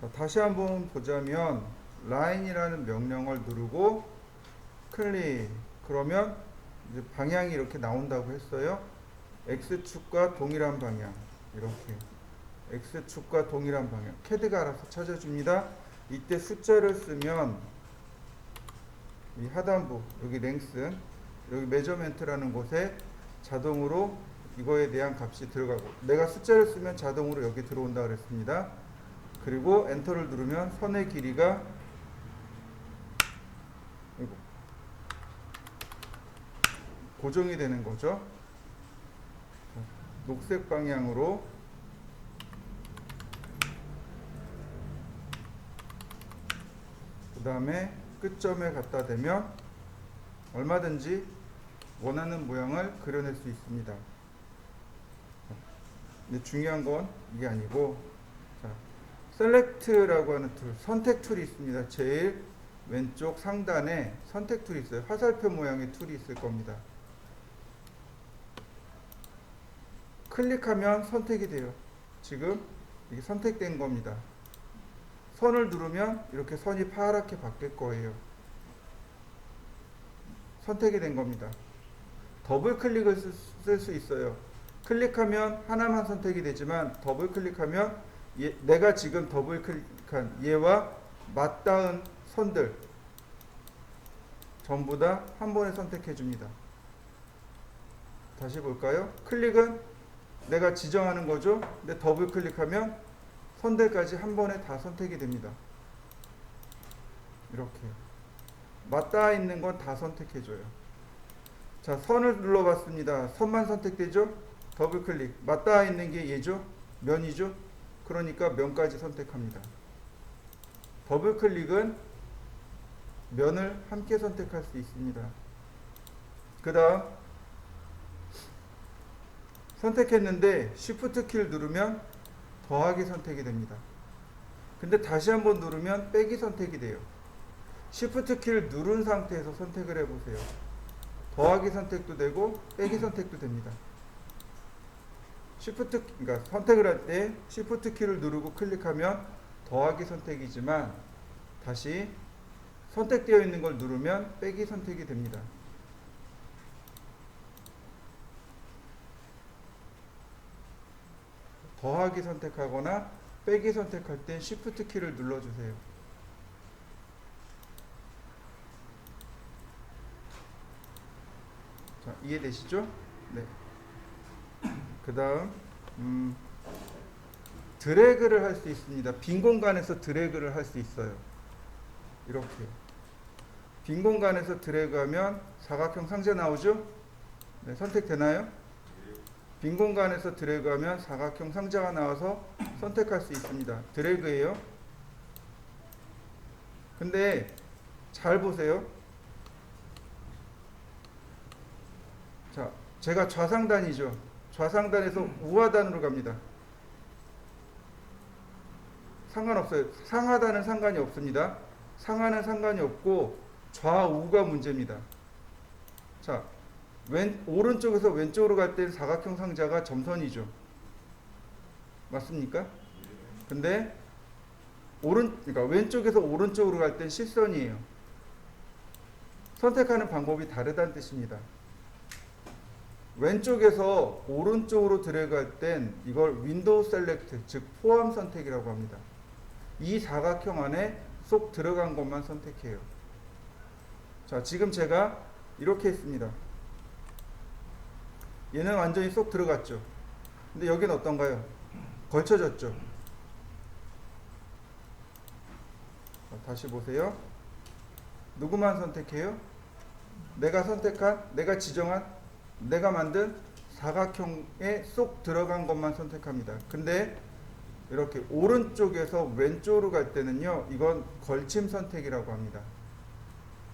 자, 다시 한번 보자면 라인이라는 명령을 누르고 클릭. 그러면 이제 방향이 이렇게 나온다고 했어요. X축과 동일한 방향. 이렇게 X축과 동일한 방향. 캐드가 알아서 찾아줍니다. 이때 숫자를 쓰면 이 하단부 여기 랭스 여기 메저멘트라는 곳에 자동으로 이거에 대한 값이 들어가고, 내가 숫자를 쓰면 자동으로 여기 들어온다 그랬습니다. 그리고 엔터를 누르면 선의 길이가 고정이 되는 거죠. 녹색 방향으로 그 다음에 끝점에 갖다 대면 얼마든지 원하는 모양을 그려낼 수 있습니다. 근데 중요한 건 이게 아니고, 자, 셀렉트라고 하는 툴, 선택 툴이 있습니다. 제일 왼쪽 상단에 선택 툴이 있어요. 화살표 모양의 툴이 있을 겁니다. 클릭하면 선택이 돼요. 지금 이게 선택된 겁니다. 선을 누르면 이렇게 선이 파랗게 바뀔 거예요. 선택이 된 겁니다. 더블 클릭을 쓸 수 있어요. 클릭하면 하나만 선택이 되지만 더블 클릭하면 내가 지금 더블 클릭한 얘와 맞닿은 선들 전부 다 한 번에 선택해 줍니다. 다시 볼까요? 클릭은 내가 지정하는 거죠. 근데 더블 클릭하면 선들까지 한 번에 다 선택이 됩니다. 이렇게 맞닿아 있는 건 다 선택해 줘요. 자, 선을 눌러봤습니다. 선만 선택되죠? 더블 클릭. 맞닿아 있는 게 얘죠? 면이죠? 그러니까 면까지 선택합니다. 더블 클릭은 면을 함께 선택할 수 있습니다. 그 다음 선택했는데 Shift 키를 누르면 더하기 선택이 됩니다. 근데 다시 한번 누르면 빼기 선택이 돼요. Shift 키를 누른 상태에서 선택을 해보세요. 더하기 선택도 되고 빼기 선택도 됩니다. 그러니까 선택을 할 때 Shift 키를 누르고 클릭하면 더하기 선택이지만 다시 선택되어 있는 걸 누르면 빼기 선택이 됩니다. 더하기 선택하거나 빼기 선택할 땐 Shift 키를 눌러주세요. 자, 이해되시죠? 네. 그 다음 드래그를 할 수 있습니다. 빈 공간에서 드래그를 할 수 있어요. 이렇게 빈 공간에서 드래그하면 사각형 상자 나오죠? 네, 선택되나요? 빈 공간에서 드래그하면 사각형 상자가 나와서 선택할 수 있습니다. 드래그예요. 근데 잘 보세요. 자, 제가 좌상단이죠. 좌상단에서 우하단으로 갑니다. 상관없어요. 상하단은 상관이 없습니다. 상하는 상관이 없고 좌우가 문제입니다. 자, 오른쪽에서 왼쪽으로 갈 때 사각형 상자가 점선이죠. 맞습니까? 근데 그러니까 왼쪽에서 오른쪽으로 갈 땐 실선이에요. 선택하는 방법이 다르다는 뜻입니다. 왼쪽에서 오른쪽으로 드래그할 땐 이걸 윈도우 셀렉트, 즉 포함 선택이라고 합니다. 이 사각형 안에 쏙 들어간 것만 선택해요. 자, 지금 제가 이렇게 했습니다. 얘는 완전히 쏙 들어갔죠. 근데 여기는 어떤가요? 걸쳐졌죠. 자, 다시 보세요. 누구만 선택해요? 내가 지정한, 내가 만든 사각형에 쏙 들어간 것만 선택합니다. 근데 이렇게 오른쪽에서 왼쪽으로 갈 때는요, 이건 걸침 선택이라고 합니다.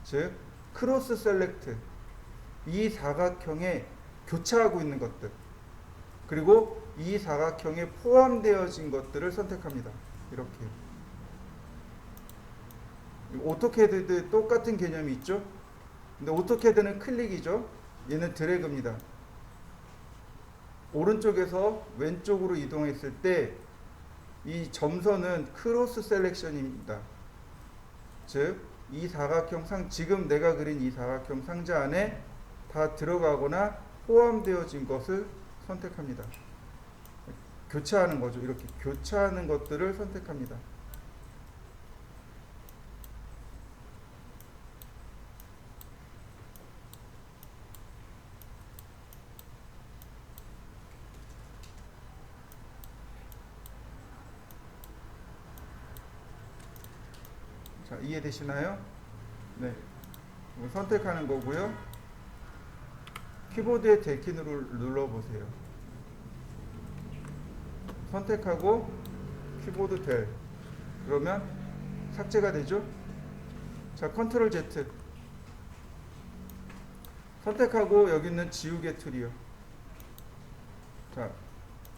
즉 크로스 셀렉트, 이 사각형에 교차하고 있는 것들, 그리고 이 사각형에 포함되어진 것들을 선택합니다. 이렇게 오토캐드 똑같은 개념이 있죠. 근데 오토캐드는 클릭이죠. 얘는 이 점선은 크로스 셀렉션입니다. 즉, 이 사각형 지금 내가 그린 이 사각형 상자 안에 다 들어가거나 포함되어진 것을 선택합니다. 교차하는 거죠. 이렇게 교차하는 것들을 선택합니다. 자, 이해되시나요? 네. 선택하는 거고요. 키보드의 델키를 눌러보세요. 선택하고 키보드 델. 그러면 삭제가 되죠? 자, 컨트롤 Z. 선택하고 여기 있는 지우개 툴이요. 자,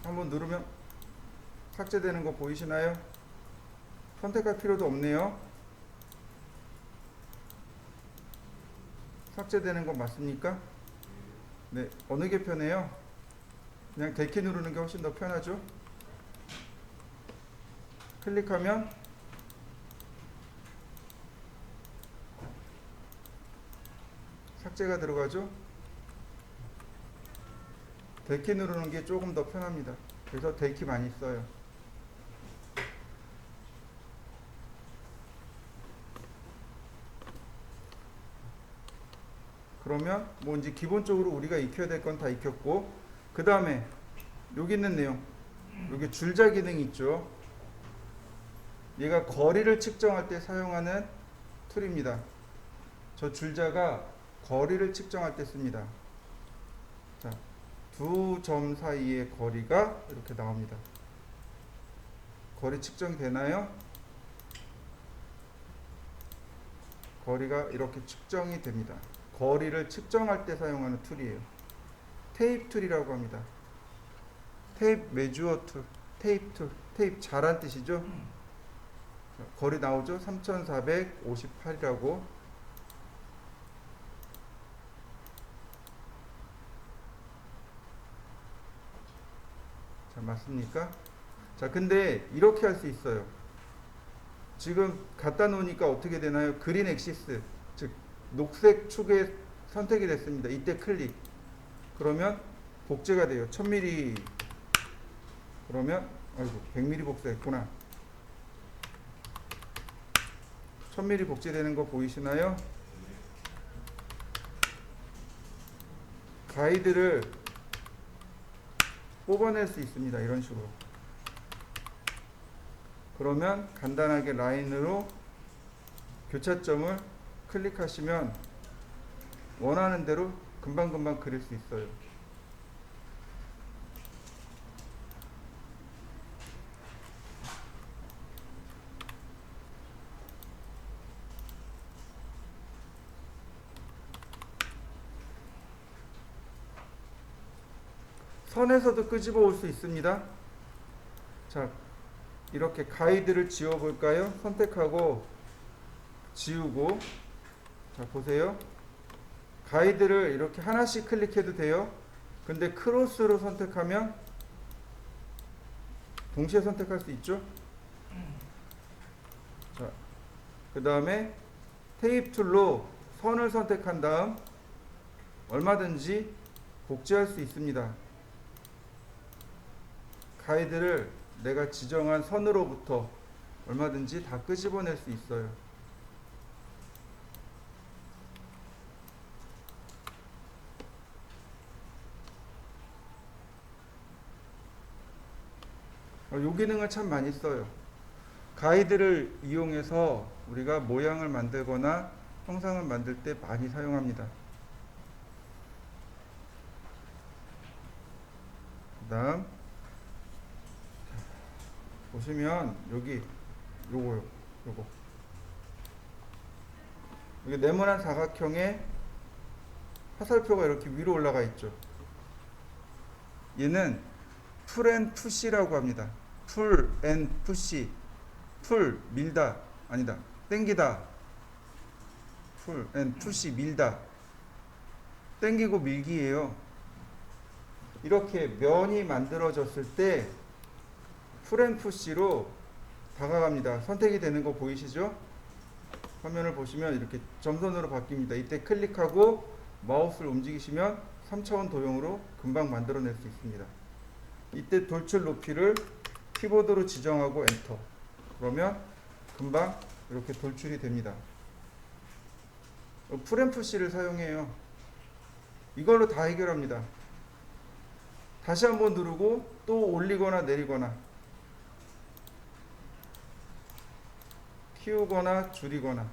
한번 누르면 삭제되는 거 보이시나요? 선택할 필요도 없네요. 삭제되는 건 맞습니까? 네, 어느 게 편해요? 그냥 델키 누르는 게 훨씬 더 편하죠? 클릭하면 삭제가 들어가죠? 델키 누르는 게 조금 더 편합니다. 그래서 델키 많이 써요. 그러면 뭐 이제 기본적으로 우리가 익혀야 될 건 다 익혔고, 그 다음에 여기 있는 내용, 여기 줄자 기능이 있죠. 얘가 거리를 측정할 때 사용하는 툴입니다. 저 줄자가 거리를 측정할 때 씁니다. 자, 두 점 사이의 거리가 이렇게 나옵니다. 거리 측정이 되나요? 거리가 이렇게 측정이 됩니다. 거리를 측정할 때 사용하는 툴이에요. 테이프 툴이라고 합니다. 테이프 메주어 툴, 테이프 툴, 테이프 자란 뜻이죠. 거리 나오죠? 3458이라고. 자, 맞습니까? 자, 근데 이렇게 할 수 있어요. 지금 갖다 놓으니까 어떻게 되나요? 그린 엑시스, 즉 녹색 축에 선택이 됐습니다. 이때 클릭. 그러면 복제가 돼요. 1000mm. 그러면 아이고 100mm 복사했구나. 1000mm 복제되는 거 보이시나요? 가이드를 뽑아낼 수 있습니다. 이런 식으로. 그러면 간단하게 라인으로 교차점을 클릭하시면 원하는 대로 금방금방 그릴 수 있어요. 선에서도 끄집어 올 수 있습니다. 자, 이렇게 가이드를 지워 볼까요? 선택하고 지우고. 자, 보세요. 가이드를 이렇게 하나씩 클릭해도 돼요. 근데 크로스로 선택하면 동시에 선택할 수 있죠. 자, 그 다음에 테이프 툴로 선을 선택한 다음 얼마든지 복제할 수 있습니다. 가이드를 내가 지정한 선으로부터 얼마든지 다 끄집어낼 수 있어요. 이 기능을 참 많이 써요. 가이드를 이용해서 우리가 모양을 만들거나 형상을 만들 때 많이 사용합니다. 그 다음 보시면 여기 요거 여기 네모난 사각형에 화살표가 이렇게 위로 올라가 있죠. 얘는 풀 앤 푸시라고 합니다. 풀 앤 푸시. 풀 밀다 아니다 땡기다. 풀 앤 푸시 밀다. 땡기고 밀기예요. 이렇게 면이 만들어졌을 때 풀앤푸시로 다가갑니다. 선택이 되는 거 보이시죠? 화면을 보시면 이렇게 점선으로 바뀝니다. 이때 클릭하고 마우스를 움직이시면 3차원 도형으로 금방 만들어낼 수 있습니다. 이때 돌출 높이를 키보드로 지정하고 엔터. 그러면 금방 이렇게 돌출이 됩니다. 풀앤푸시를 사용해요. 이걸로 다 해결합니다. 다시 한번 누르고 또 올리거나 내리거나 키우거나 줄이거나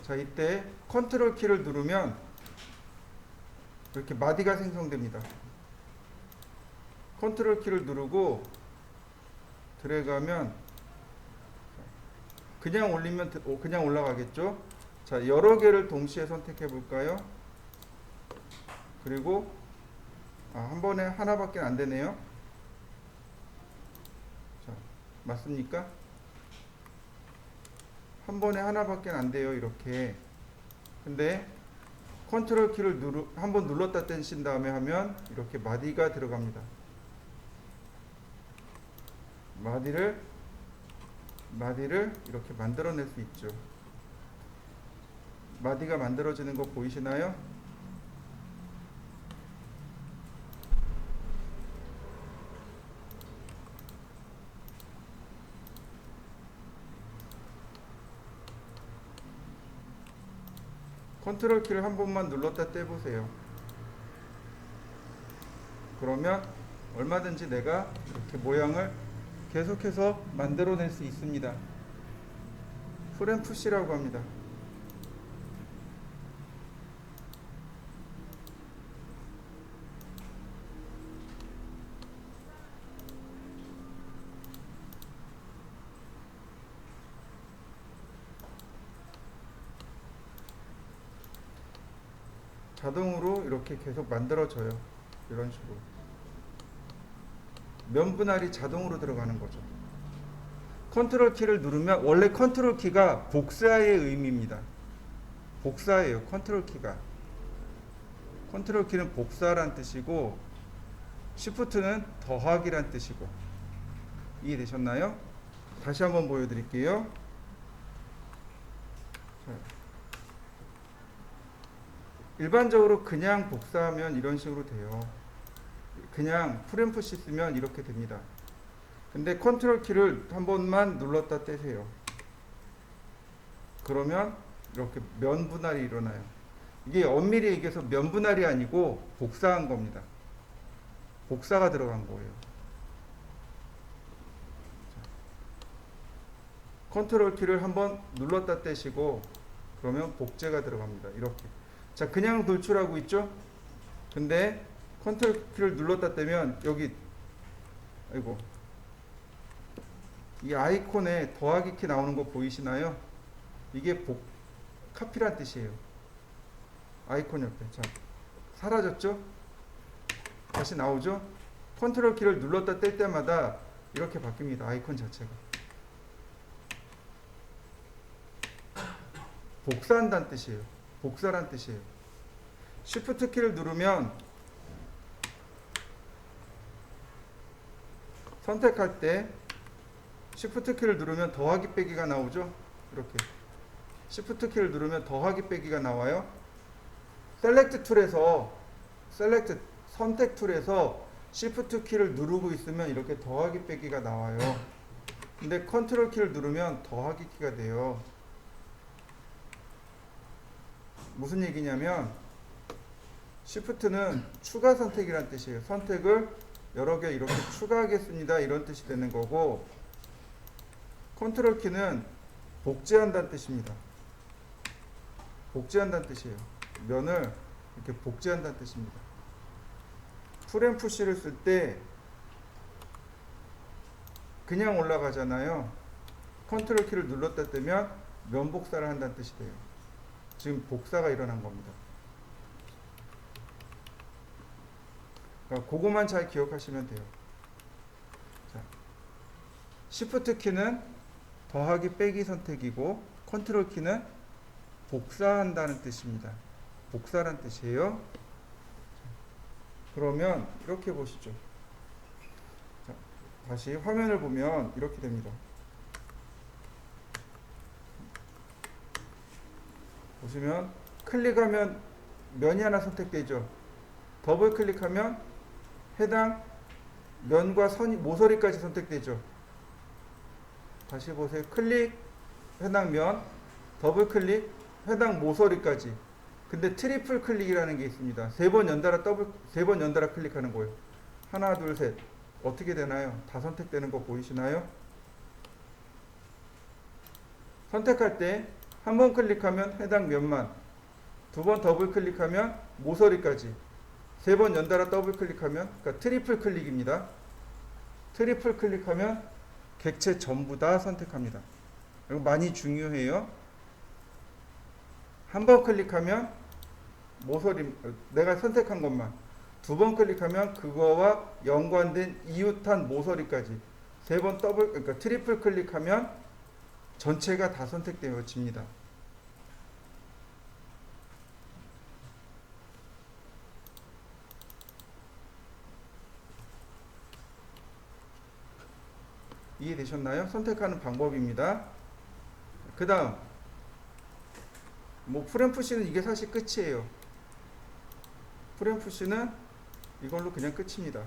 자, 이때 컨트롤 키를 누르면 이렇게 마디가 생성됩니다. 컨트롤 키를 누르고 드래그하면 그냥 올리면 그냥 올라가겠죠. 자, 여러 개를 동시에 선택해 볼까요? 그리고 한 번에 하나밖에 안 되네요. 자, 맞습니까? 한 번에 하나밖에 안 돼요. 이렇게. 근데 컨트롤 키를 한번 눌렀다 떼신 다음에 하면 이렇게 마디가 들어갑니다. 마디를 이렇게 만들어낼 수 있죠. 마디가 만들어지는 거 보이시나요? 컨트롤 키를 한 번만 눌렀다 떼보세요. 그러면 얼마든지 내가 이렇게 모양을 계속해서 만들어낼 수 있습니다. 풀앤푸시라고 합니다. 자동으로 이렇게 계속 만들어져요. 이런 식으로. 면 분할이 자동으로 들어가는 거죠. 컨트롤 키를 누르면 원래 컨트롤 키가 복사의 의미입니다. 복사예요. 컨트롤 키가. 컨트롤 키는 복사란 뜻이고 시프트는 더하기란 뜻이고. 이해되셨나요? 다시 한번 보여드릴게요. 일반적으로 그냥 복사하면 이런 식으로 돼요. 그냥 풀앤푸시 쓰면 이렇게 됩니다. 근데 컨트롤 키를 한 번만 눌렀다 떼세요. 그러면 이렇게 면 분할이 일어나요. 이게 엄밀히 얘기해서 면 분할이 아니고 복사한 겁니다. 복사가 들어간 거예요. 컨트롤 키를 한번 눌렀다 떼시고 그러면 복제가 들어갑니다. 이렇게. 자, 그냥 돌출하고 있죠? 근데 컨트롤 키를 눌렀다 떼면 여기 아이고 이 아이콘에 더하기 키 나오는 거 보이시나요? 이게 카피란 뜻이에요. 아이콘 옆에. 자, 사라졌죠? 다시 나오죠? 컨트롤 키를 눌렀다 뗄 때마다 이렇게 바뀝니다. 아이콘 자체가. 복사한다는 뜻이에요. 복사란 뜻이에요. 쉬프트 키를 누르면 선택할 때 쉬프트 키를 누르면 더하기 빼기가 나오죠. 이렇게 쉬프트 키를 누르면 더하기 빼기가 나와요. 셀렉트 툴에서 선택 툴에서 쉬프트 키를 누르고 있으면 이렇게 더하기 빼기가 나와요. 근데 컨트롤 키를 누르면 더하기 키가 돼요. 무슨 얘기냐면 Shift는 추가 선택이란 뜻이에요. 선택을 여러 개 이렇게 추가하겠습니다. 이런 뜻이 되는 거고 컨트롤 키는 복제한다는 뜻입니다. 복제한다는 뜻이에요. 면을 이렇게 복제한다는 뜻입니다. 풀앤푸시를 쓸 때 그냥 올라가잖아요. 컨트롤 키를 눌렀다 떼면 면 복사를 한다는 뜻이 돼요. 지금 복사가 일어난 겁니다. 그러니까 그거만 잘 기억하시면 돼요. 자, Shift 키는 더하기 빼기 선택이고 컨트롤 키는 복사한다는 뜻입니다. 복사란 뜻이에요. 그러면 이렇게 보시죠. 자, 다시 화면을 보면 이렇게 됩니다. 보시면 클릭하면 면이 하나 선택되죠. 더블 클릭하면 해당 면과 선이 모서리까지 선택되죠. 다시 보세요. 클릭 해당 면, 더블 클릭 해당 모서리까지. 근데 트리플 클릭이라는 게 있습니다. 세 번 연달아 클릭하는 거예요. 하나, 둘, 셋. 어떻게 되나요? 다 선택되는 거 보이시나요? 선택할 때 한 번 클릭하면 해당 면만, 두 번 더블 클릭하면 모서리까지, 세 번 연달아 더블 클릭하면, 그러니까 트리플 클릭입니다. 트리플 클릭하면 객체 전부 다 선택합니다. 이거 많이 중요해요. 한 번 클릭하면 모서리, 내가 선택한 것만, 두 번 클릭하면 그거와 연관된 이웃한 모서리까지, 세 번 그러니까 트리플 클릭하면 전체가 다 선택되어집니다. 이해되셨나요? 선택하는 방법입니다. 그 다음 뭐 프렘푸시는 이게 사실 끝이에요. 프렘푸시는 이걸로 그냥 끝입니다.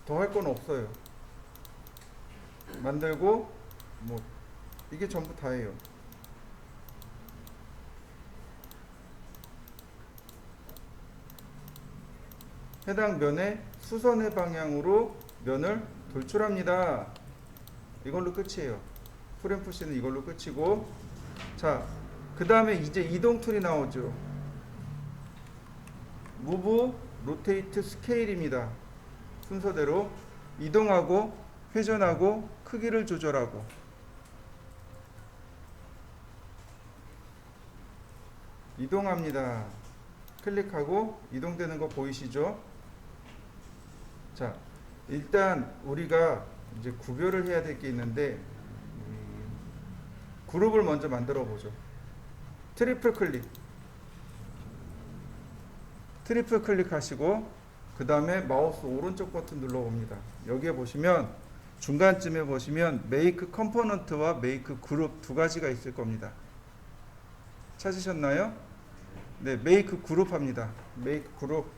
더 할 건 없어요. 만들고 뭐 이게 전부 다예요. 해당 면의 수선의 방향으로 면을 돌출합니다. 이걸로 끝이에요. 프렘푸시는 이걸로 끝이고, 자, 그 다음에 이제 이동 툴이 나오죠. 무브, 로테이트, 스케일입니다. 순서대로 이동하고 회전하고 크기를 조절하고. 이동합니다. 클릭하고 이동되는 거 보이시죠? 자, 일단 우리가 이제 구별을 해야 될 게 있는데, 그룹을 먼저 만들어 보죠. 트리플 클릭하시고 그 다음에 마우스 오른쪽 버튼 눌러봅니다. 여기에 보시면 중간쯤에 보시면 메이크 컴포넌트와 메이크 그룹 두 가지가 있을 겁니다. 찾으셨나요? 네, 메이크 그룹 합니다. 메이크 그룹.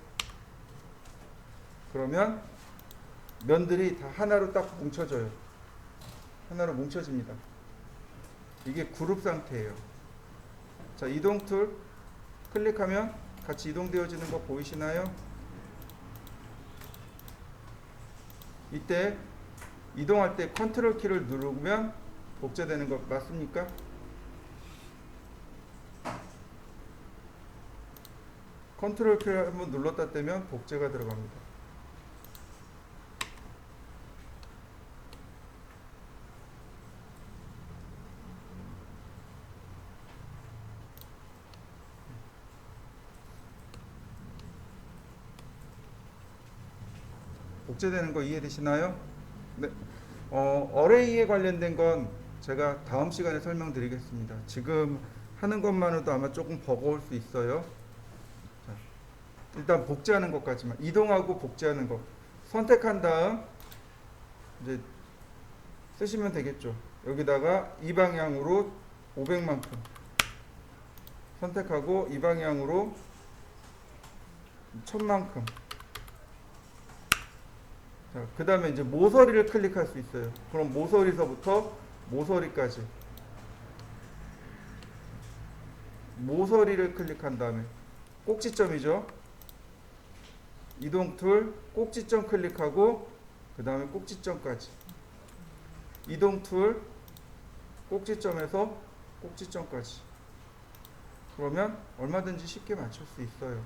그러면 면들이 다 하나로 딱 뭉쳐져요. 하나로 뭉쳐집니다. 이게 그룹 상태예요. 자, 이동 툴 클릭하면 같이 이동되어지는 거 보이시나요? 이때 이동할 때 컨트롤 키를 누르면 복제되는 거 맞습니까? 컨트롤 키를 한번 눌렀다 떼면 복제가 들어갑니다. 복제되는 거 이해되시나요? 네. 어레이에 관련된 건 제가 다음 시간에 설명드리겠습니다. 지금 하는 것만으로도 아마 조금 버거울 수 있어요. 자, 일단 복제하는 것까지만, 이동하고 복제하는 것 선택한 다음 이제 쓰시면 되겠죠. 여기다가 이 방향으로 500만큼 선택하고 이 방향으로 1000만큼. 자, 그 다음에 이제 모서리를 클릭할 수 있어요. 그럼 모서리서부터 모서리까지. 모서리를 클릭한 다음에 꼭지점이죠. 이동 툴 꼭지점 클릭하고 그 다음에 꼭지점까지. 이동 툴 꼭지점에서 꼭지점까지. 그러면 얼마든지 쉽게 맞출 수 있어요.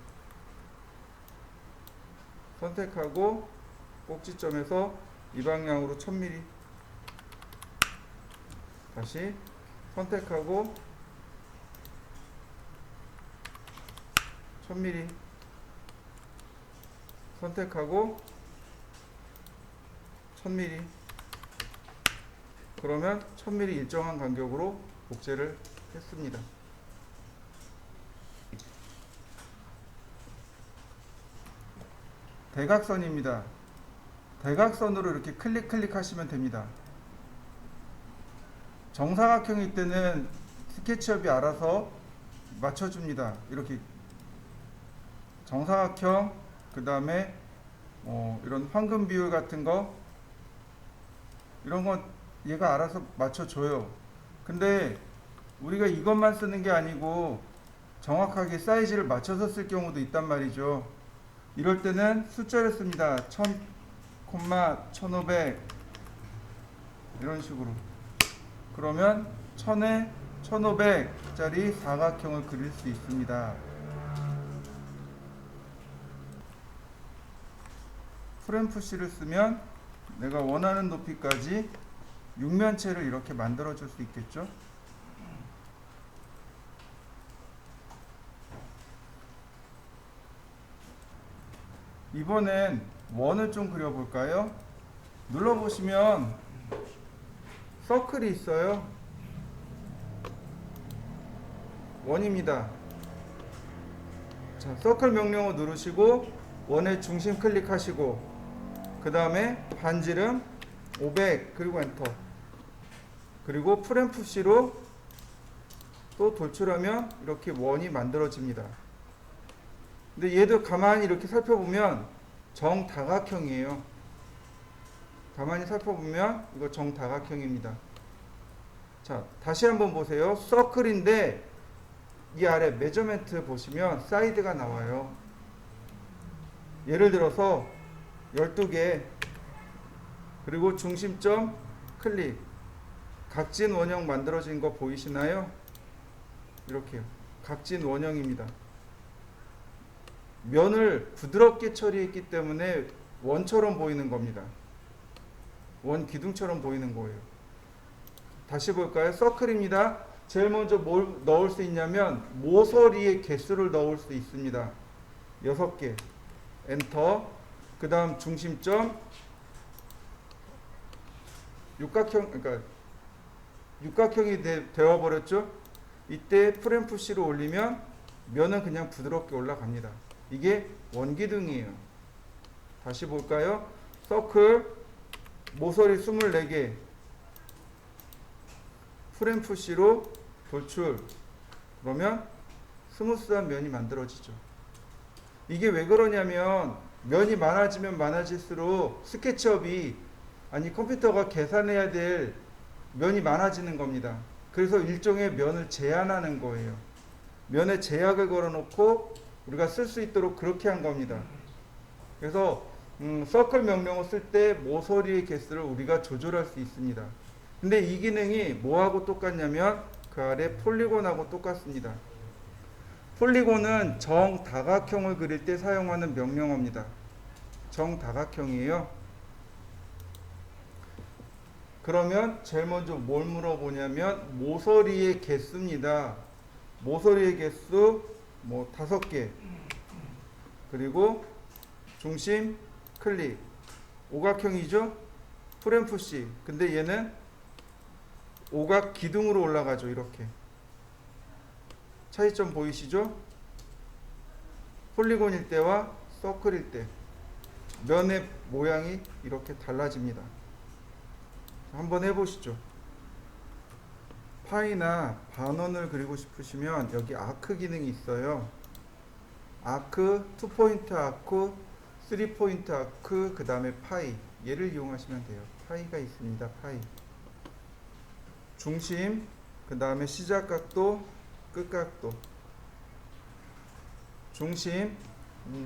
선택하고 꼭지점에서 이 방향으로 1000mm. 다시 선택하고 1000mm. 선택하고 1000mm. 그러면 1000mm 일정한 간격으로 복제를 했습니다. 대각선입니다. 대각선으로 이렇게 클릭 하시면 됩니다. 정사각형일 때는 스케치업이 알아서 맞춰줍니다. 이렇게 정사각형, 그 다음에 이런 황금 비율 같은 거, 이런 건 얘가 알아서 맞춰줘요. 근데 우리가 이것만 쓰는 게 아니고 정확하게 사이즈를 맞춰서 쓸 경우도 있단 말이죠. 이럴 때는 숫자를 씁니다. 1000, 1500 이런 식으로. 그러면 1000에 1500짜리 사각형을 그릴 수 있습니다. 프레임 푸시를 쓰면 내가 원하는 높이까지 육면체를 이렇게 만들어 줄 수 있겠죠. 이번엔 원을 좀 그려볼까요? 눌러보시면 서클이 있어요. 원입니다. 자, 서클 명령어 누르시고 원의 중심 클릭하시고 그 다음에 반지름 500 그리고 엔터. 그리고 프레임 푸시로 또 돌출하면 이렇게 원이 만들어집니다. 근데 얘도 가만히 이렇게 살펴보면 정다각형이에요. 가만히 살펴보면 이거 정다각형입니다. 자, 다시 한번 보세요. 서클인데 이 아래 메저멘트 보시면 사이드가 나와요. 예를 들어서 12개 그리고 중심점 클릭, 각진 원형 만들어진 거 보이시나요? 이렇게요. 각진 원형입니다. 면을 부드럽게 처리했기 때문에 원처럼 보이는 겁니다. 원 기둥처럼 보이는 거예요. 다시 볼까요? 서클입니다. 제일 먼저 뭘 넣을 수 있냐면 모서리의 개수를 넣을 수 있습니다. 6개. 엔터. 그 다음 중심점 육각형, 그러니까 육각형이 되어버렸죠. 이때 프레임 푸시로 올리면 면은 그냥 부드럽게 올라갑니다. 이게 원기둥이에요. 다시 볼까요? 서클 모서리 24개 프레임 푸시로 돌출. 그러면 스무스한 면이 만들어지죠. 이게 왜 그러냐면 면이 많아지면 많아질수록 스케치업이 컴퓨터가 계산해야 될 면이 많아지는 겁니다. 그래서 일종의 면을 제한하는 거예요. 면에 제약을 걸어놓고 우리가 쓸 수 있도록 그렇게 한 겁니다. 그래서 서클 명령어 쓸 때 모서리의 개수를 우리가 조절할 수 있습니다. 근데 이 기능이 뭐하고 똑같냐면 그 아래 폴리곤하고 똑같습니다. 폴리곤은 정다각형을 그릴 때 사용하는 명령어입니다. 정다각형이에요. 그러면 제일 먼저 뭘 물어보냐면 모서리의 개수입니다. 모서리의 개수 5개 그리고 중심 클릭. 오각형이죠. 프레임 푸시. 근데 얘는 오각 기둥으로 올라가죠. 이렇게 차이점 보이시죠? 폴리곤일 때와 서클일 때 면의 모양이 이렇게 달라집니다. 한번 해보시죠. 파이나 반원을 그리고 싶으시면 여기 아크 기능이 있어요. 아크, 2포인트 아크, 3포인트 아크, 그 다음에 파이. 얘를 이용하시면 돼요. 파이가 있습니다. 파이. 중심, 그 다음에 시작각도, 끝각도. 중심,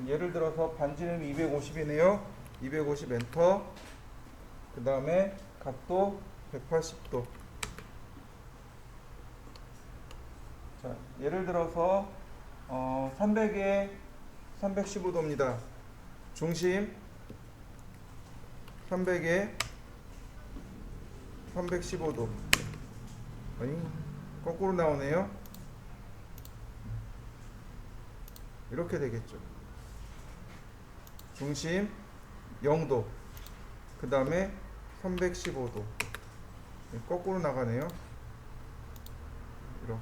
예를 들어서 반지름이 250이네요. 250 엔터. 그 다음에 각도 180도. 자, 예를 들어서 300에 315도입니다. 중심 300에 315도. 거꾸로 나오네요. 이렇게 되겠죠. 중심 0도, 그 다음에 315도. 거꾸로 나가네요. 이렇게.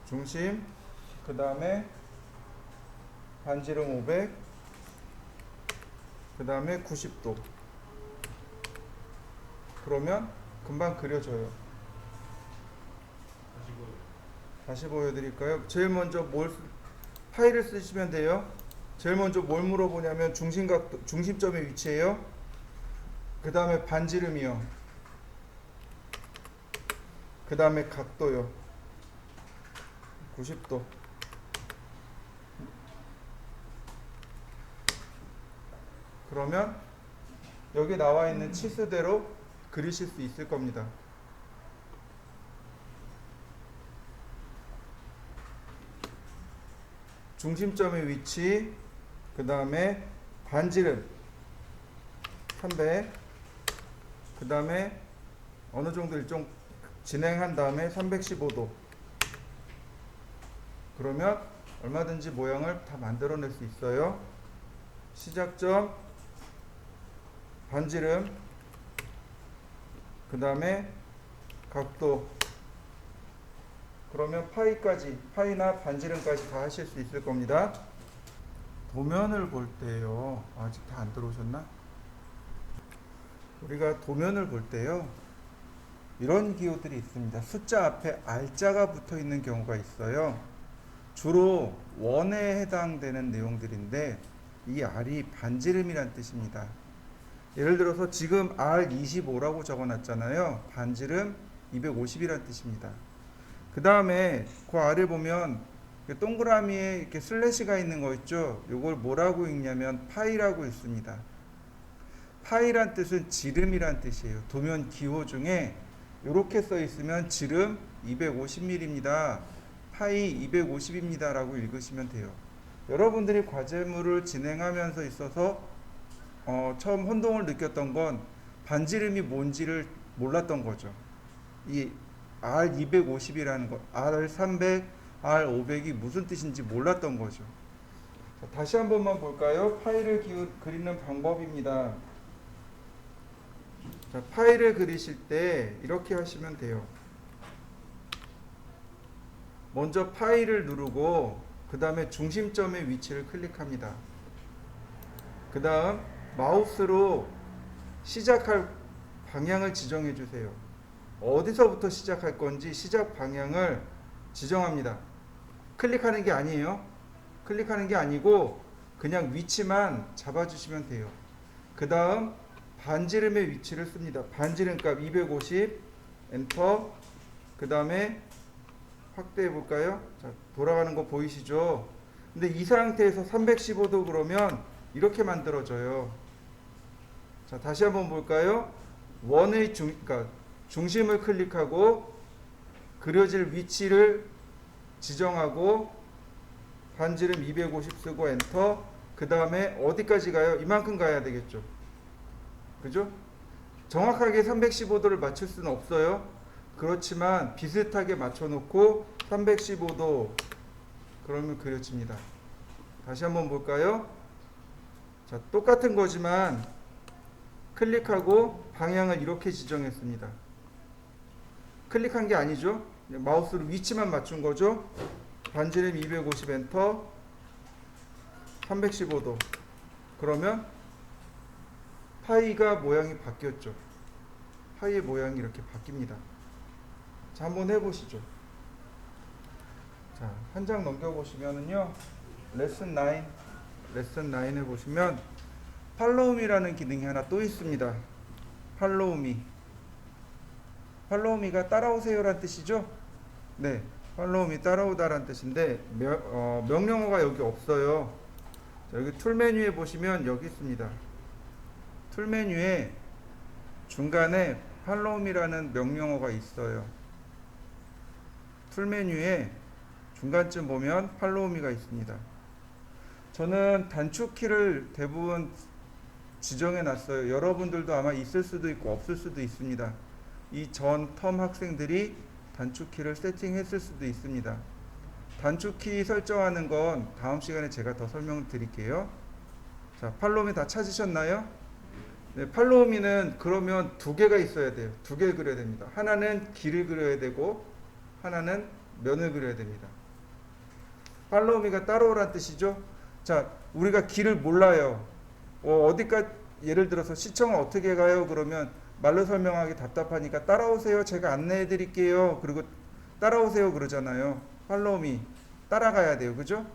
중심, 그 다음에 반지름 500, 그 다음에 90도. 그러면 금방 그려져요. 다시 보여드릴까요? 제일 먼저 파이를 쓰시면 돼요. 제일 먼저 뭘 물어보냐면 중심점의 위치예요. 그 다음에 반지름이요. 그 다음에 각도요. 90도. 그러면 여기 나와 있는 치수대로 그리실 수 있을 겁니다. 중심점의 위치, 그 다음에 반지름 300, 그 다음에 어느 정도 일정 진행한 다음에 315도. 그러면 얼마든지 모양을 다 만들어낼 수 있어요. 시작점, 반지름, 그 다음에 각도. 그러면 파이나 반지름까지 다 하실 수 있을 겁니다. 도면을 볼 때요. 아직 다 안 들어오셨나? 우리가 도면을 볼 때요. 이런 기호들이 있습니다. 숫자 앞에 R자가 붙어 있는 경우가 있어요. 주로 원에 해당되는 내용들인데 이 R이 반지름이란 뜻입니다. 예를 들어서 지금 R25라고 적어놨잖아요. 반지름 250이란 뜻입니다. 그 다음에 그 아래 보면 동그라미에 이렇게 슬래시가 있는 거 있죠. 이걸 뭐라고 읽냐면 파이라고 읽습니다. 파이란 뜻은 지름이란 뜻이에요. 도면 기호 중에 이렇게 써 있으면 지름 250mm입니다. 파이 250입니다. 라고 읽으시면 돼요. 여러분들이 과제물을 진행하면서 있어서 처음 혼동을 느꼈던 건 반지름이 뭔지를 몰랐던 거죠. 이 R250이라는 거, R300, R500이 무슨 뜻인지 몰랐던 거죠. 자, 다시 한 번만 볼까요? 파이를 그리는 방법입니다. 자, 파이를 그리실 때 이렇게 하시면 돼요. 먼저 파이를 누르고 그 다음에 중심점의 위치를 클릭합니다. 그 다음 마우스로 시작할 방향을 지정해 주세요. 어디서부터 시작할 건지 시작 방향을 지정합니다. 클릭하는 게 아니에요. 클릭하는 게 아니고 그냥 위치만 잡아주시면 돼요. 그 다음 반지름의 위치를 씁니다. 반지름값 250 엔터. 그 다음에 확대해 볼까요? 자, 돌아가는 거 보이시죠? 근데 이 상태에서 315도 그러면 이렇게 만들어져요. 자, 다시 한번 볼까요? 원의 그러니까 중심을 클릭하고 그려질 위치를 지정하고 반지름 250 쓰고 엔터. 그 다음에 어디까지 가요? 이만큼 가야 되겠죠. 그죠? 정확하게 315도를 맞출 수는 없어요. 그렇지만 비슷하게 맞춰놓고 315도 그러면 그려집니다. 다시 한번 볼까요? 자, 똑같은 거지만 클릭하고 방향을 이렇게 지정했습니다. 클릭한 게 아니죠. 마우스로 위치만 맞춘 거죠. 반지름 250 엔터 315도. 그러면 파이가 모양이 바뀌었죠. 파이의 모양이 이렇게 바뀝니다. 자, 한번 해보시죠. 자, 한 장 넘겨보시면은요. 레슨 9 해보시면 팔로우 미라는 기능이 하나 또 있습니다. 팔로우 미. 팔로우미가 따라오세요란 뜻이죠. 네, 팔로우미 따라오다란 뜻인데 명령어가 여기 없어요. 자, 여기 툴 메뉴에 보시면 여기 있습니다. 툴 메뉴에 중간에 팔로우미라는 명령어가 있어요. 툴 메뉴에 중간쯤 보면 팔로우미가 있습니다. 저는 단축키를 대부분 지정해 놨어요. 여러분들도 아마 있을 수도 있고 없을 수도 있습니다. 이 전 텀 학생들이 단축키를 세팅했을 수도 있습니다. 단축키 설정하는 건 다음 시간에 제가 더 설명을 드릴게요. 자, 팔로우미 다 찾으셨나요? 네, 팔로우미는 그러면 두 개가 있어야 돼요. 두 개 그려야 됩니다. 하나는 길을 그려야 되고 하나는 면을 그려야 됩니다. 팔로우미가 따라오란 뜻이죠. 자, 우리가 길을 몰라요. 어디까지, 예를 들어서 시청을 어떻게 가요? 그러면 말로 설명하기 답답하니까 따라오세요. 제가 안내해 드릴게요. 그리고 따라오세요 그러잖아요. 팔로우미 따라가야 돼요. 그죠?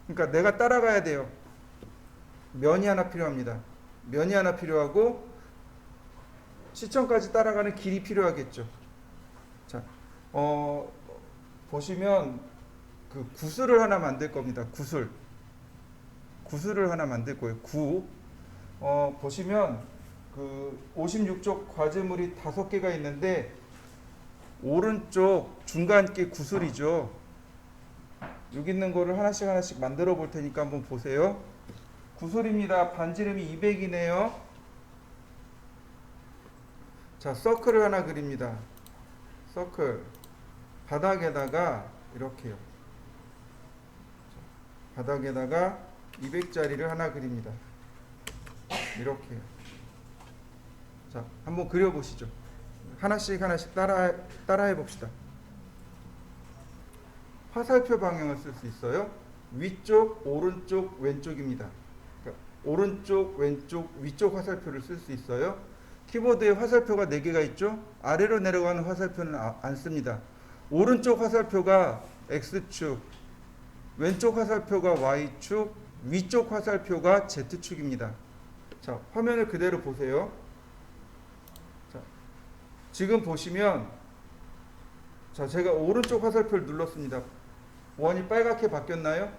그러니까 내가 따라가야 돼요. 면이 하나 필요합니다. 면이 하나 필요하고 시청까지 따라가는 길이 필요하겠죠. 자, 보시면 그 구슬을 하나 만들 겁니다. 구슬을 하나 만들 거예요. 보시면 그 56쪽 과제물이 5개가 있는데 오른쪽 중간께 구슬이죠. 여기 있는 거를 하나씩 만들어 볼 테니까 한번 보세요. 구슬입니다. 반지름이 200이네요. 자, 서클을 하나 그립니다. 서클 바닥에다가 이렇게요. 바닥에다가 200짜리를 하나 그립니다. 이렇게요. 자, 한번 그려보시죠. 하나씩 따라해 봅시다. 화살표 방향을 쓸 수 있어요. 위쪽, 오른쪽, 왼쪽입니다. 그러니까 오른쪽, 왼쪽, 위쪽 화살표를 쓸 수 있어요. 키보드에 화살표가 4개가 있죠. 아래로 내려가는 화살표는 안 씁니다. 오른쪽 화살표가 X축, 왼쪽 화살표가 Y축, 위쪽 화살표가 Z축입니다. 자, 화면을 그대로 보세요. 자, 지금 보시면, 자, 제가 오른쪽 화살표를 눌렀습니다. 원이 빨갛게 바뀌었나요?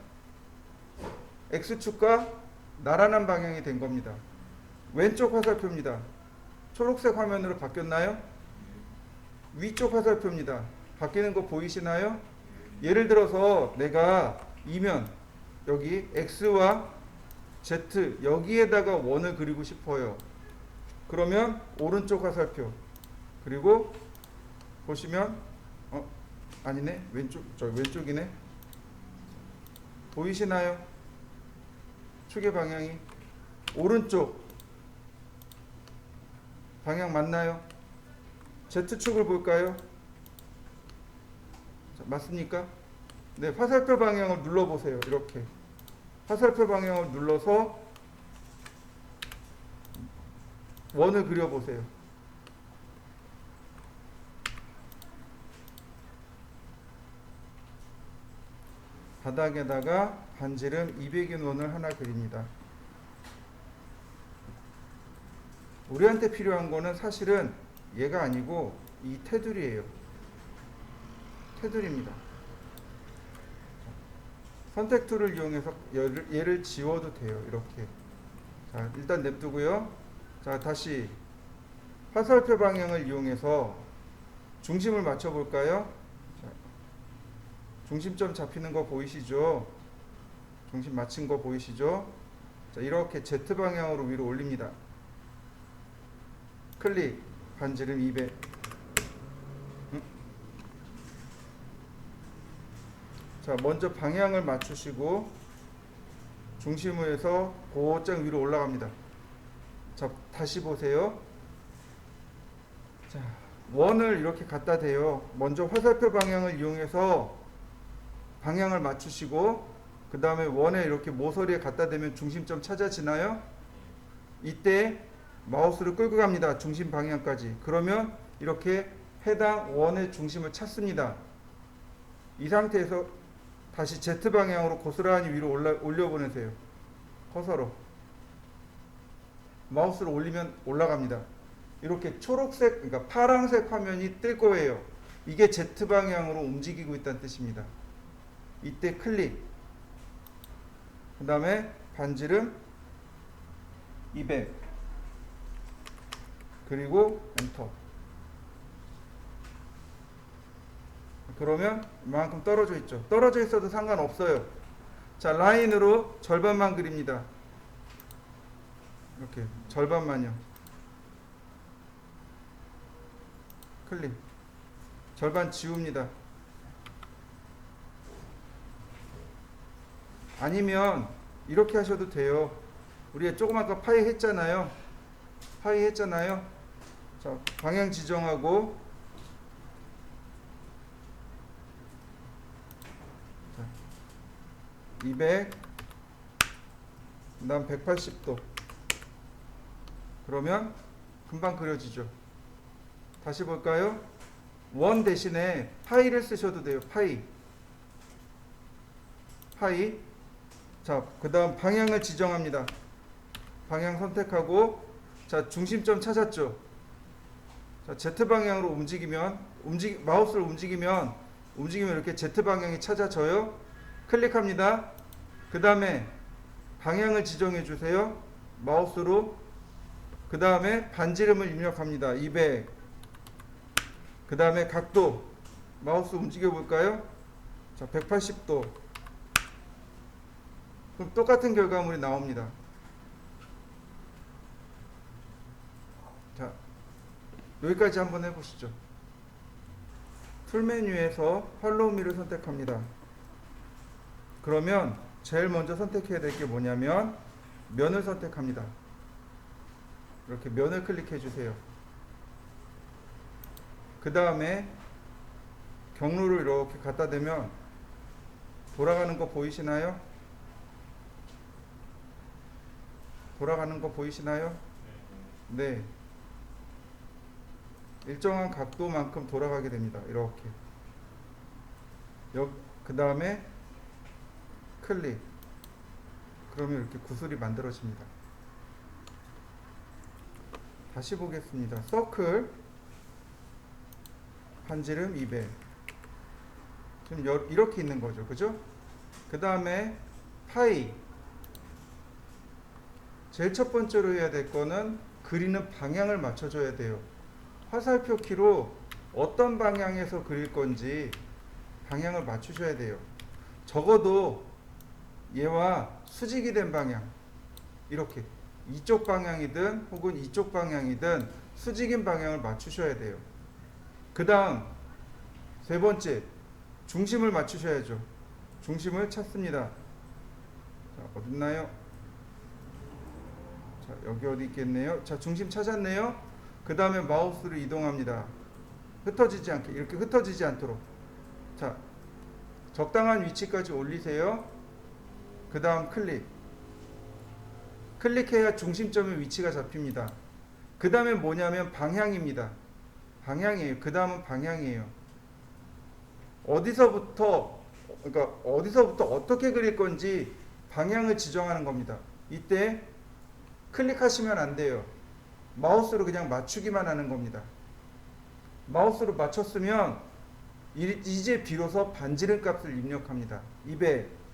X축과 나란한 방향이 된 겁니다. 왼쪽 화살표입니다. 초록색 화면으로 바뀌었나요? 위쪽 화살표입니다. 바뀌는 거 보이시나요? 예를 들어서 내가 이면 여기 X와 Z 여기에다가 원을 그리고 싶어요. 그러면 오른쪽 화살표, 그리고 보시면 아니네, 왼쪽이네. 보이시나요? 축의 방향이 오른쪽 방향 맞나요? Z축을 볼까요? 자, 맞습니까? 네, 화살표 방향을 눌러보세요. 이렇게 화살표 방향을 눌러서 원을 그려보세요. 바닥에다가 반지름 200인 원을 하나 그립니다. 우리한테 필요한 거는 사실은 얘가 아니고 이 테두리예요. 테두리입니다. 선택 툴을 이용해서 얘를 지워도 돼요. 이렇게. 자, 일단 냅두고요. 자, 다시 화살표 방향을 이용해서 중심을 맞춰 볼까요? 자, 중심점 잡히는 거 보이시죠? 중심 맞춘 거 보이시죠? 자, 이렇게 Z 방향으로 위로 올립니다. 클릭, 반지름 200. 자, 먼저 방향을 맞추시고 중심에서 곧장 위로 올라갑니다. 자, 다시 보세요. 자, 원을 이렇게 갖다 대요. 먼저 화살표 방향을 이용해서 방향을 맞추시고 그 다음에 원에 이렇게 모서리에 갖다 대면 중심점 찾아지나요? 이때 마우스를 끌고 갑니다. 중심 방향까지. 그러면 이렇게 해당 원의 중심을 찾습니다. 이 상태에서 다시 Z 방향으로 고스란히 위로 올려보내세요. 커서로. 마우스를 올리면 올라갑니다. 이렇게 초록색, 그러니까 파란색 화면이 뜰 거예요. 이게 Z 방향으로 움직이고 있다는 뜻입니다. 이때 클릭. 그 다음에 반지름 200. 그리고 엔터. 그러면 이만큼 떨어져 있죠. 떨어져 있어도 상관없어요. 자, 라인으로 절반만 그립니다. 이렇게 절반만요. 클릭. 절반 지웁니다. 아니면 이렇게 하셔도 돼요. 우리가 조금 아까 파이 했잖아요. 파이 했잖아요. 자, 방향 지정하고, 자, 200, 그 다음 180도. 그러면 금방 그려지죠. 다시 볼까요? 원 대신에 파이를 쓰셔도 돼요. 파이. 파이. 자, 그 다음 방향을 지정합니다. 방향 선택하고, 자, 중심점 찾았죠? 자, Z방향으로 움직이면, 마우스를 움직이면 이렇게 Z방향이 찾아져요. 클릭합니다. 그 다음에 방향을 지정해 주세요. 마우스로. 그 다음에 반지름을 입력합니다. 200. 그 다음에 각도. 마우스 움직여 볼까요? 자, 180도. 그럼 똑같은 결과물이 나옵니다. 자, 여기까지 한번 해보시죠. 툴 메뉴에서 팔로우 미를 선택합니다. 그러면 제일 먼저 선택해야 될 게 뭐냐면 면을 선택합니다. 이렇게 면을 클릭해 주세요. 그 다음에 경로를 이렇게 갖다 대면 돌아가는 거 보이시나요? 돌아가는 거 보이시나요? 네. 일정한 각도만큼 돌아가게 됩니다. 이렇게. 그 다음에 클릭. 그러면 이렇게 구슬이 만들어집니다. 다시 보겠습니다. 서클. 반지름 200. 지금 이렇게 있는 거죠. 그죠? 그 다음에 파이. 제일 첫 번째로 해야 될 거는 그리는 방향을 맞춰줘야 돼요. 화살표 키로 어떤 방향에서 그릴 건지 방향을 맞추셔야 돼요. 적어도 얘와 수직이 된 방향, 이렇게 이쪽 방향이든 혹은 이쪽 방향이든 수직인 방향을 맞추셔야 돼요. 그 다음 세 번째, 중심을 맞추셔야죠. 중심을 찾습니다. 자, 어딨나요? 자, 여기 어디 있겠네요. 자, 중심 찾았네요. 그 다음에 마우스를 이동합니다. 흩어지지 않게, 이렇게 흩어지지 않도록. 자, 적당한 위치까지 올리세요. 그 다음 클릭. 클릭해야 중심점의 위치가 잡힙니다. 그 다음에 뭐냐면 방향입니다. 방향이에요. 그 다음은 방향이에요. 어디서부터 어떻게 그릴 건지 방향을 지정하는 겁니다. 이때 클릭하시면 안 돼요. 마우스로 그냥 맞추기만 하는 겁니다. 마우스로 맞췄으면 이제 비로소 반지름 값을 입력합니다. 200.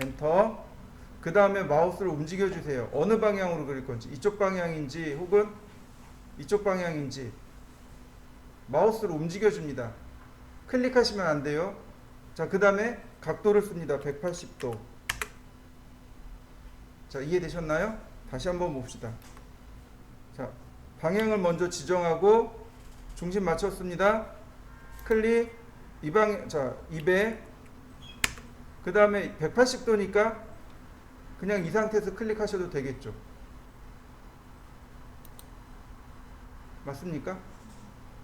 엔터. 그 다음에 마우스를 움직여 주세요. 어느 방향으로 그릴 건지, 이쪽 방향인지 혹은 이쪽 방향인지 마우스를 움직여 줍니다. 클릭하시면 안 돼요. 자, 그 다음에 각도를 씁니다. 180도. 자, 이해되셨나요? 다시 한번 봅시다. 자, 방향을 먼저 지정하고 중심 맞췄습니다. 클릭. 자, 200. 그 다음에 180도니까 그냥 이 상태에서 클릭하셔도 되겠죠. 맞습니까?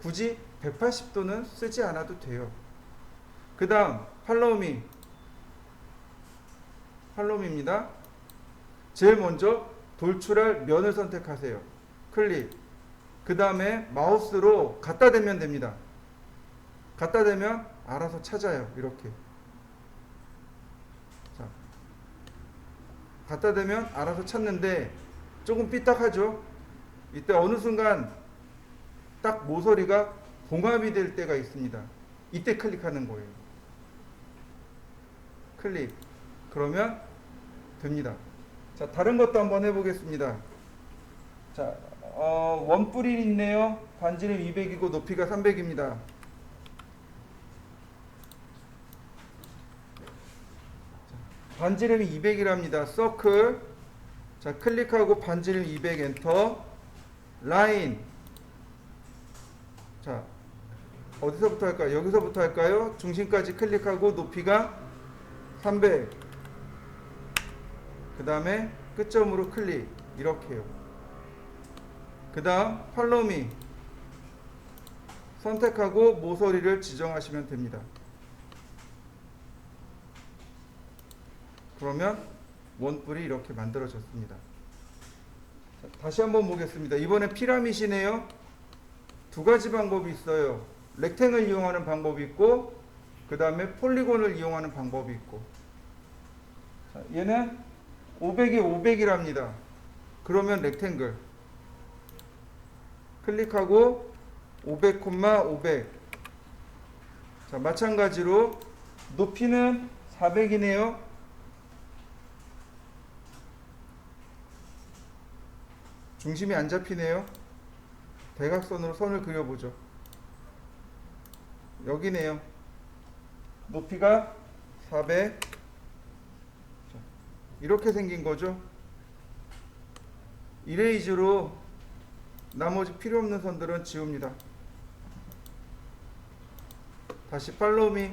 굳이 180도는 쓰지 않아도 돼요. 그 다음 팔로우미. 팔로우미입니다. 제일 먼저 돌출할 면을 선택하세요. 클릭. 그 다음에 마우스로 갖다 대면 됩니다. 갖다 대면 알아서 찾아요. 이렇게. 자, 갖다 대면 알아서 찾는데 조금 삐딱하죠. 이때 어느 순간 딱 모서리가 봉합이 될 때가 있습니다. 이때 클릭하는 거예요. 클릭. 그러면 됩니다. 자, 다른 것도 한번 해보겠습니다. 자, 원뿔이 있네요. 반지름 200이고 높이가 300입니다. 반지름이 200이랍니다. 서클. 자, 클릭하고 반지름 200 엔터. 라인. 자, 어디서부터 할까요? 여기서부터 할까요? 중심까지 클릭하고 높이가 300. 그 다음에 끝점으로 클릭 이렇게요. 그 다음 팔로우 미 선택하고 모서리를 지정하시면 됩니다. 그러면 원뿔이 이렇게 만들어졌습니다. 자, 다시 한번 보겠습니다. 이번에 피라밋이네요. 두 가지 방법이 있어요. 렉탱을 이용하는 방법이 있고 그 다음에 폴리곤을 이용하는 방법이 있고. 자, 얘는 500에 500이랍니다. 그러면 렉탱글 클릭하고 500, 500. 자, 마찬가지로 높이는 400이네요. 중심이 안 잡히네요. 대각선으로 선을 그려보죠. 여기네요. 높이가 400. 자, 이렇게 생긴 거죠. 이레이즈로 나머지 필요 없는 선들은 지웁니다. 다시 팔로우 미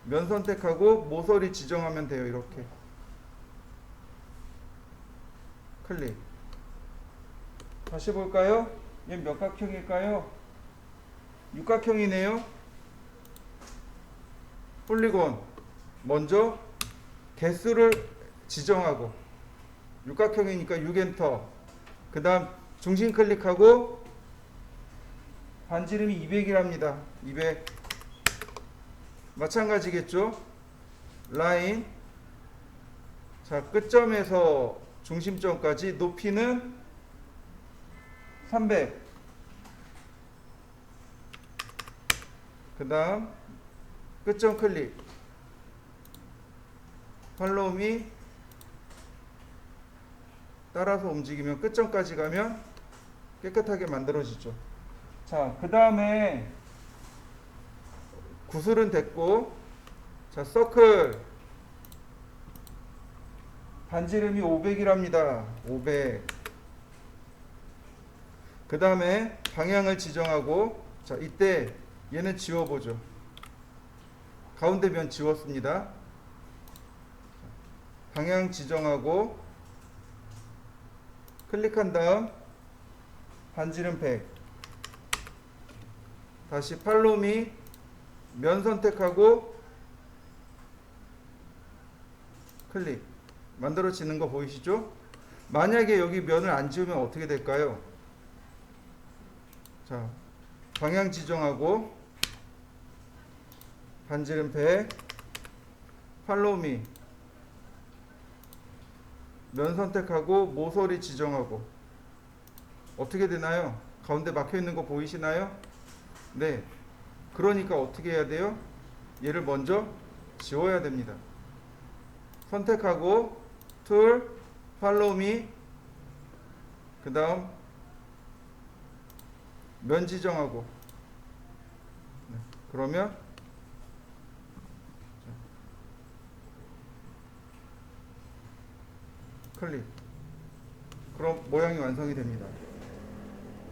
면 선택하고 모서리 지정하면 돼요. 이렇게 클릭. 다시 볼까요? 얘 몇 각형일까요? 육각형이네요. 폴리곤 먼저 개수를 지정하고 육각형이니까 6엔터. 그 다음 중심 클릭하고 반지름이 200이랍니다. 200. 마찬가지겠죠. 라인. 자, 끝점에서 중심점까지 높이는 300. 그 다음 끝점 클릭. 팔로우 미 따라서 움직이면 끝점까지 가면 깨끗하게 만들어지죠. 자, 그 다음에 구슬은 됐고, 자, 서클 반지름이 500이랍니다. 500. 그 다음에 방향을 지정하고, 자, 이때 얘는 지워보죠. 가운데 면 지웠습니다. 방향 지정하고 클릭한 다음 반지름 100. 다시 팔로우 미 면 선택하고 클릭. 만들어지는 거 보이시죠? 만약에 여기 면을 안 지우면 어떻게 될까요? 자, 방향 지정하고 반지름 100. 팔로우 미 면 선택하고 모서리 지정하고 어떻게 되나요? 가운데 막혀 있는 거 보이시나요? 네. 그러니까 어떻게 해야 돼요? 얘를 먼저 지워야 됩니다. 선택하고 툴, 팔로우 미, 그 다음 면 지정하고. 네. 그러면 클릭. 그럼 모양이 완성이 됩니다.